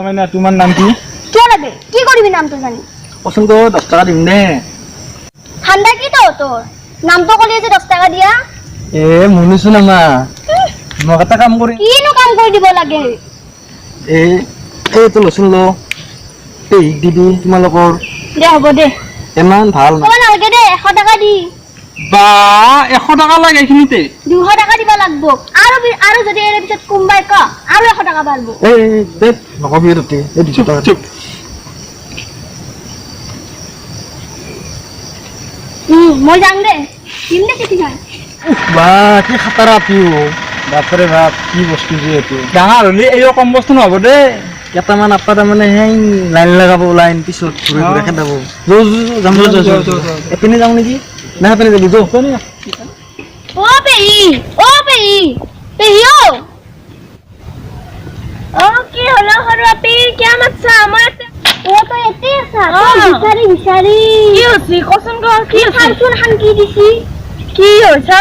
মানে তোমার নাম কি? কে লাগে কি করবি নাম তো জানি পছন্দ 10 টাকা দিম দে। ঠান্ডা কি তো তোর নাম তো কলি যে 10 টাকা দিয়া এ মুনিছো না মা মোক এটা কাম কৰি কিনো কাম কৰি দিব লাগে এই তো লচোন লো এই দিদি তোমালোকৰ দে হ'ব দে ইমান ভাল না ক'ব নালাগে দে 100 টাকা দি বা 100 টাকা লাগে এইখিনিতে 200 টাকা দিব লাগব আৰু যদি এৰ পিছত কোনবাই ক আৰু 100 টাকা বাড়বো এই দে নকবি ততে এই 200 টাকা চুপ মই যাম দে দিম দে চিঠি খান বা কি খাতাৰা পিও বাপৰে বাপ কি বস্তু যে এইটো ডাঙৰ হলি এই কম বস্তু নহব দে কেটামান আপা তাৰমানে হেই লাইন লগাব লাইন পিছত ঘূৰি ঘূৰি খেদাব যাম এপিনে যাওঁ নেকি না এপিনে যাবি যো ও পেহি পেহি ও কি হলো হৰু আপি কি মাতছা আমাৰ ও তো এতে আছা তো বিচাৰি কি হছি কচোন ক কি খালচোন খান কি দিছি কি হইছা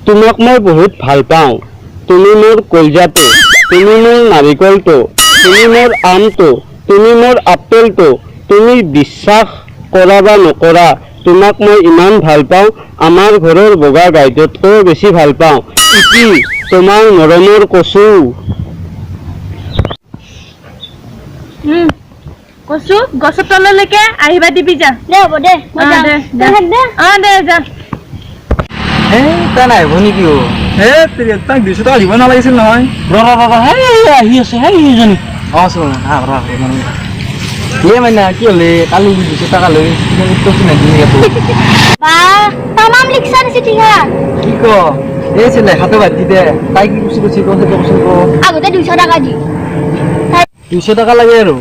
তোমাক মই বহুত ভাল পাওঁ তুমি মোৰ কলজাটো তুমি মোৰ নাৰিকলটো তুমি মোৰ আমটো তুমি মোৰ আপেলটো তুমি বিশ্বাস কৰা বা নকৰা তোমাক মই ইমান ভাল পাওঁ আমাৰ ঘৰৰ বগা গাইটোতকৈ বেছি ভাল পাওঁ ইকি তোমাৰ মৰমৰ কচু কচু গছৰ তললৈকে আহিবা দিবি যা দে হ'ব দে মই যাম দে যা এই তা নাই হ'ব নেকি অ হে তাক 200 টাকা দিব নালাগিছিল নহয় ৰ হেই আহি আছে হেই ইজনী চোন মানে কি হলে কালি 200 টাকা লৈ উত্তৰ চিনাই দিম বা তামাম লিখছান চিঠি খান কি ক এই ছিলে হাতে বাদ দি দে তাই কি কৈছে কচোন আগতে 200 টাকা দি 200 টাকা লাগে আৰু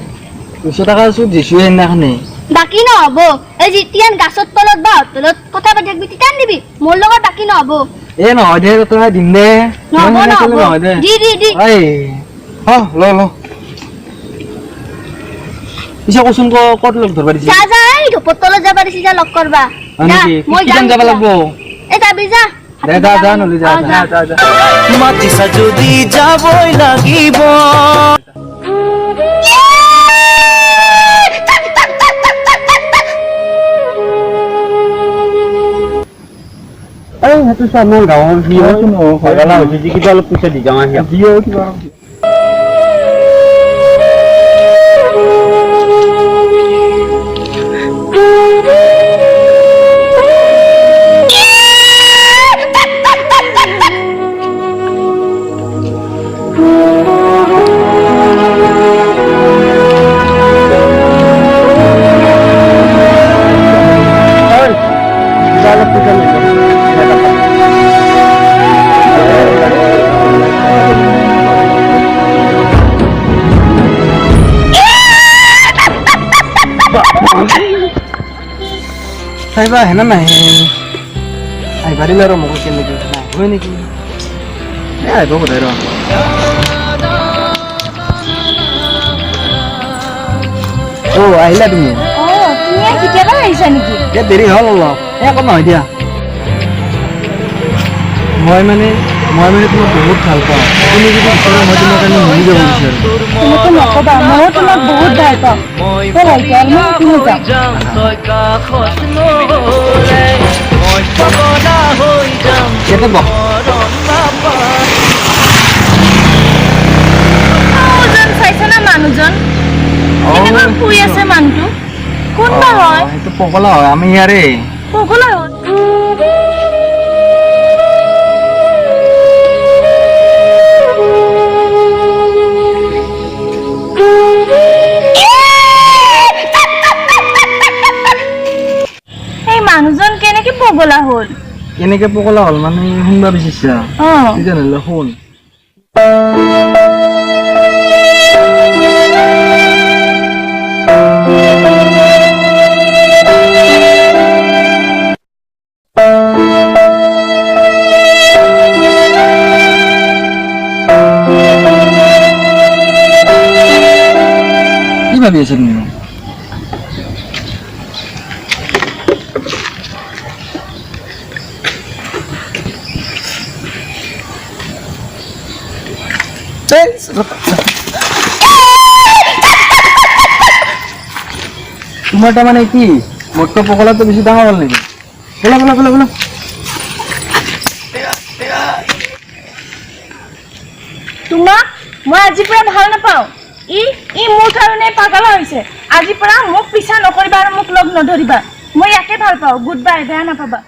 200 টাকা সুদ দিছো সেইদিনাখনে বাকি নহব এই যেতিয়ান গাছৰ তলত বা তলত কথা পাতি থাকবি তিতান দিবি মোৰ লগত বাকি নহব এ নহয় দে তই দিম দে নহয় দে দি এই ল পিছে কচোন ক'ত লগ ধৰবা দিছি যা এই ধপৰ তলত যাবা দিছি যা লগ কৰবা মই যাম যাব লাগব এ যাবি যা যা নলি যা মাতিছা যদি যাবই লাগিব এই সেইটো আমাৰ গাঁৱৰ হয়গলা হৈছে যে কিবা অলপ পইচা দি যাওঁ কিবা আহিবা হেনা নাহে আহিবা দিলে আৰু মোক কেনেকৈ নাহিবই নেকি আহিব বোধহয় আহিলা তুমি কেতিয়াবা আহিছা নেকি দেৰি হ'ল অলপ একো নহয় দিয়া মই মানে তোমাক বহুত ভাল পাওঁ তুমি যদি বিচৰা মই তোমাৰ কাৰণে মৰি যাব বিচাৰোঁ তুমিতো নকবা ময়ো তোমাক বহুত ভাল পাওঁ ইয়াতে বহ চাইছে না মানুহজন কেনেকৈ শুই আছে মানুহটো কোনবা হয় এইটো পগলা হয় আমি ইয়াৰে পগলা হয় মানুহজন কেনেকে পগলা হল কেনেকে পগলা হল মানে শুনবা বিচাৰিছা তেতিয়াহ'লে শুন কি ভাবি আছা তুমি তোমাৰটা মানে কি মোৰটো পকলাটো বেছি ডাঙৰ হ'ল নেকি বলা বলা বলা বলা তোমাক মই আজিৰ পৰা ভাল নাপাওঁ ই মোৰ কাৰণে পাগল হৈছে আজিৰ পৰা মোক পিছা নকৰিবা আৰু মোক লগ নধৰিবা মই ইয়াকে ভাল পাওঁ গুড বাই বেয়া নাপাবা